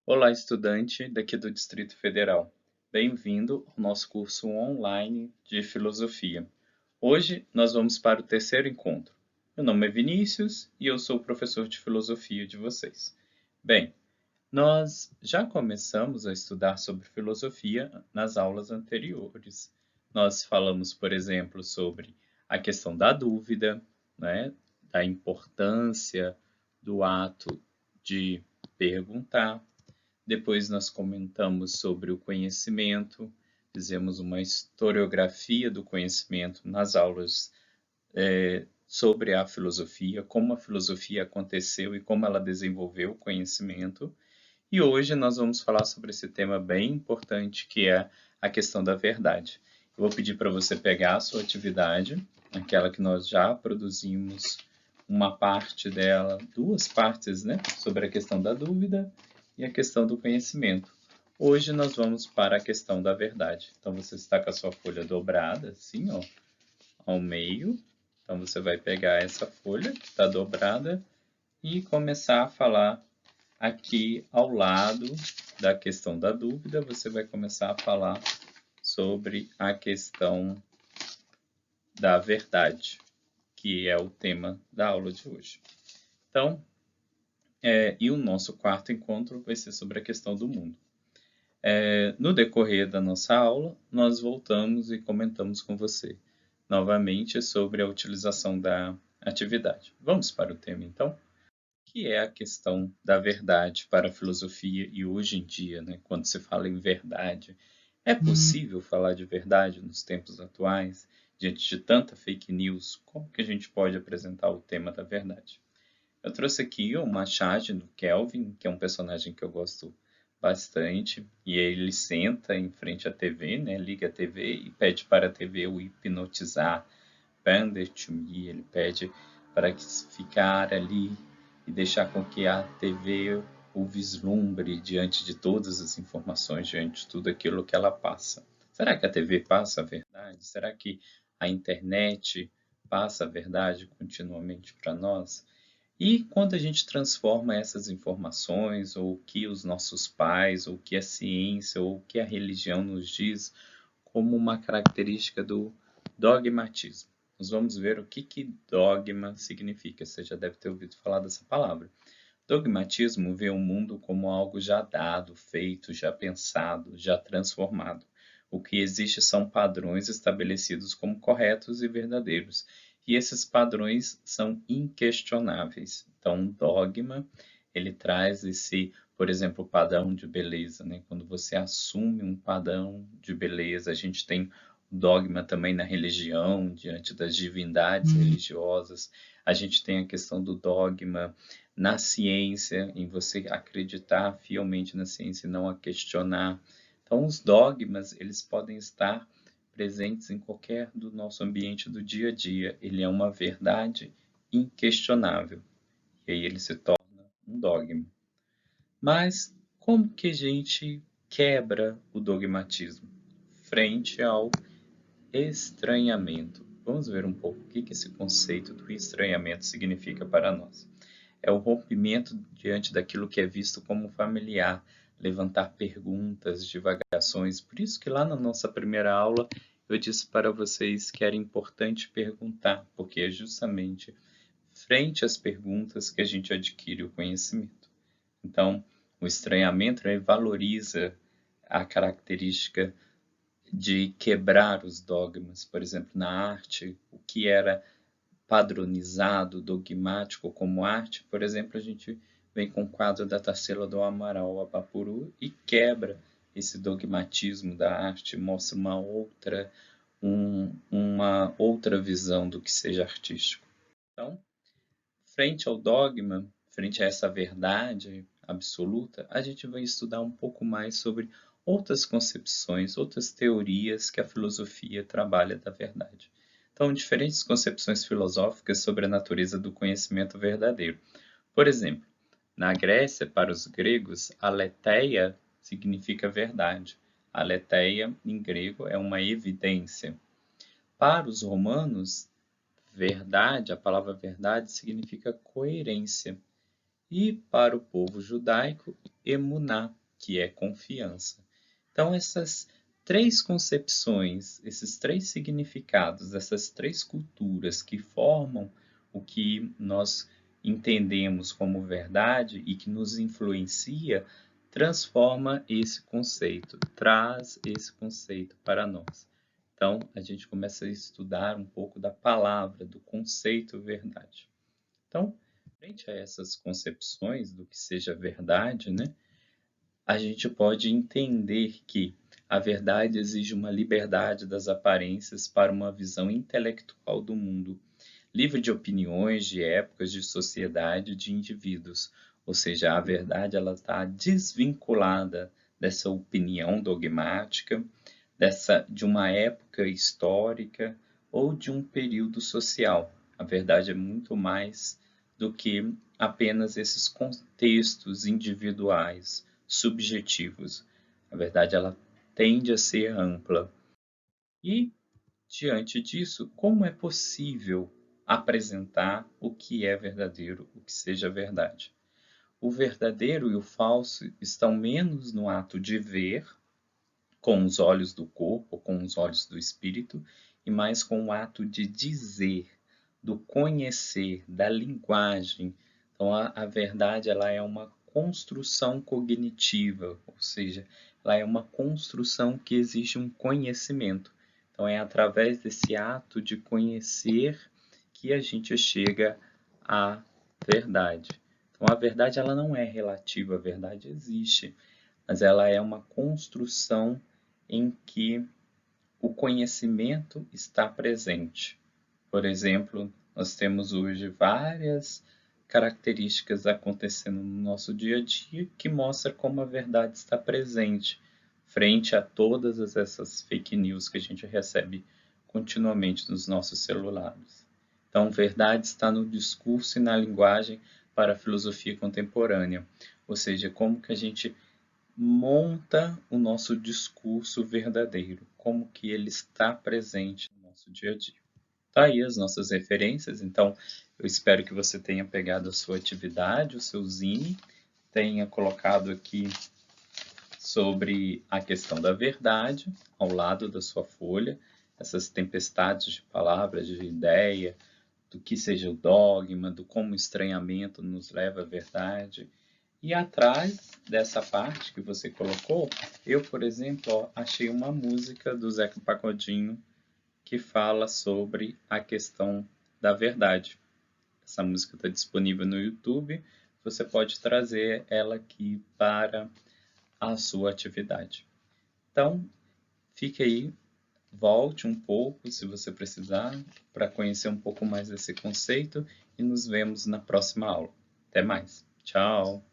Olá, estudante daqui do Distrito Federal. Bem-vindo ao nosso curso online de filosofia. Hoje nós vamos para o terceiro encontro. Meu nome é Vinícius e eu sou o professor de filosofia de vocês. Bem, nós já começamos a estudar sobre filosofia nas aulas anteriores. Nós falamos, por exemplo, sobre a questão da dúvida, né, da importância do ato de perguntar. Depois nós comentamos sobre o conhecimento, fizemos uma historiografia do conhecimento nas aulas sobre a filosofia, como a filosofia aconteceu e como ela desenvolveu o conhecimento. E hoje nós vamos falar sobre esse tema bem importante, que é a questão da verdade. Eu vou pedir para você pegar a sua atividade, aquela que nós já produzimos, uma parte dela, duas partes, né, sobre a questão da dúvida e a questão do conhecimento. Hoje nós vamos para a questão da verdade. Então você está com a sua folha dobrada, assim, ó, ao meio. Então você vai pegar essa folha que está dobrada e começar a falar aqui ao lado da questão da dúvida. Você vai começar a falar sobre a questão da verdade, que é o tema da aula de hoje. Então, e o nosso quarto encontro vai ser sobre a questão do mundo. No decorrer da nossa aula, nós voltamos e comentamos com você novamente sobre a utilização da atividade. Vamos para o tema, então, que é a questão da verdade para a filosofia e hoje em dia, né, quando se fala em verdade. É possível falar de verdade nos tempos atuais, diante de tanta fake news? Como que a gente pode apresentar o tema da verdade? Eu trouxe aqui uma charge do Kelvin, que é um personagem que eu gosto bastante, e ele senta em frente à TV, né, liga a TV e pede para a TV o hipnotizar. Pander to me, ele pede para ficar ali e deixar com que a TV o vislumbre diante de todas as informações, diante de tudo aquilo que ela passa. Será que a TV passa a verdade? Será que a internet passa a verdade continuamente para nós? E quando a gente transforma essas informações, ou o que os nossos pais, ou o que a ciência, ou o que a religião nos diz, como uma característica do dogmatismo. Nós vamos ver o que dogma significa. Você já deve ter ouvido falar dessa palavra. Dogmatismo vê o mundo como algo já dado, feito, já pensado, já transformado. O que existe são padrões estabelecidos como corretos e verdadeiros, e esses padrões são inquestionáveis. Então, um dogma, ele traz esse, por exemplo, padrão de beleza, né? Quando você assume um padrão de beleza, a gente tem dogma também na religião, diante das divindades religiosas. A gente tem a questão do dogma na ciência, em você acreditar fielmente na ciência e não a questionar. Então, os dogmas, eles podem estar presentes em qualquer do nosso ambiente do dia a dia. Ele é uma verdade inquestionável. E aí ele se torna um dogma. Mas como que a gente quebra o dogmatismo? Frente ao estranhamento. Vamos ver um pouco o que esse conceito do estranhamento significa para nós. É o rompimento diante daquilo que é visto como familiar, levantar perguntas, divagações. Por isso que lá na nossa primeira aula eu disse para vocês que era importante perguntar, porque é justamente frente às perguntas que a gente adquire o conhecimento. Então, o estranhamento valoriza a característica de quebrar os dogmas. Por exemplo, na arte, o que era padronizado, dogmático como arte, por exemplo, a gente vem com o quadro da Tarsila do Amaral Abapuru e quebra esse dogmatismo da arte, mostra uma outra visão do que seja artístico. Então, frente ao dogma, frente a essa verdade absoluta, a gente vai estudar um pouco mais sobre outras concepções, outras teorias que a filosofia trabalha da verdade. Então, diferentes concepções filosóficas sobre a natureza do conhecimento verdadeiro. Por exemplo, na Grécia, para os gregos, aletheia significa verdade. Aletheia, em grego, é uma evidência. Para os romanos, verdade, a palavra verdade significa coerência. e para o povo judaico, emuná, que é confiança. Então, essas três concepções, esses três significados, essas três culturas que formam o que nós entendemos como verdade e que nos influencia, transforma esse conceito, traz esse conceito para nós. Então, a gente começa a estudar um pouco da palavra, do conceito verdade. Então, frente a essas concepções do que seja verdade, né, a gente pode entender que a verdade exige uma liberdade das aparências para uma visão intelectual do mundo, livre de opiniões, de épocas, de sociedade, de indivíduos. Ou seja, a verdade ela está desvinculada dessa opinião dogmática, de uma época histórica ou de um período social. A verdade é muito mais do que apenas esses contextos individuais, subjetivos. A verdade ela tende a ser ampla. E, diante disso, como é possível apresentar o que é verdadeiro, o que seja verdade? O verdadeiro e o falso estão menos no ato de ver, com os olhos do corpo, com os olhos do espírito, e mais com o ato de dizer, do conhecer, da linguagem. Então, a verdade ela é uma construção cognitiva, ou seja, ela é uma construção que exige um conhecimento. Então, é através desse ato de conhecer que a gente chega à verdade. Então, a verdade ela não é relativa, a verdade existe, mas ela é uma construção em que o conhecimento está presente. Por exemplo, nós temos hoje várias características acontecendo no nosso dia a dia que mostra como a verdade está presente frente a todas essas fake news que a gente recebe continuamente nos nossos celulares. Então, verdade está no discurso e na linguagem para a filosofia contemporânea, ou seja, como que a gente monta o nosso discurso verdadeiro, como que ele está presente no nosso dia a dia. Tá aí as nossas referências, então eu espero que você tenha pegado a sua atividade, o seu zine, tenha colocado aqui sobre a questão da verdade, ao lado da sua folha, essas tempestades de palavras, de ideia, do que seja o dogma, do como o estranhamento nos leva à verdade. E atrás dessa parte que você colocou, eu, por exemplo, achei uma música do Zeca Pagodinho que fala sobre a questão da verdade. Essa música está disponível no YouTube, você pode trazer ela aqui para a sua atividade. Então, fique aí, volte um pouco, se você precisar, para conhecer um pouco mais desse conceito e nos vemos na próxima aula. Até mais. Tchau!